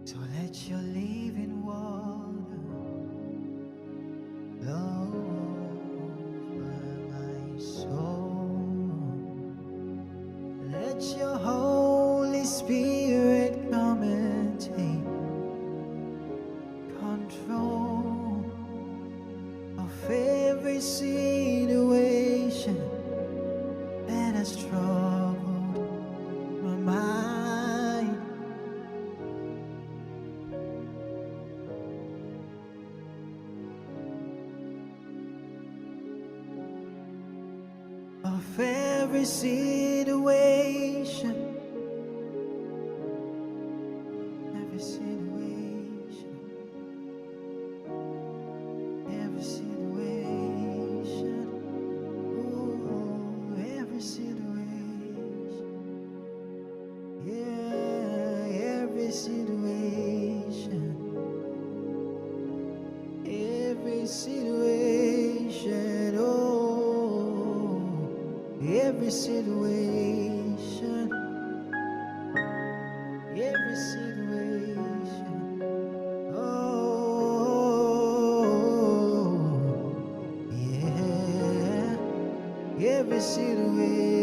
So let your living water flow over my soul. Let your Holy Spirit come and take control of every situation that has troubled my mind. Of every situation, every situation, every situation, ooh, every situation, yeah, every situation, every situation, oh, every situation, every situation, oh, yeah, every situation.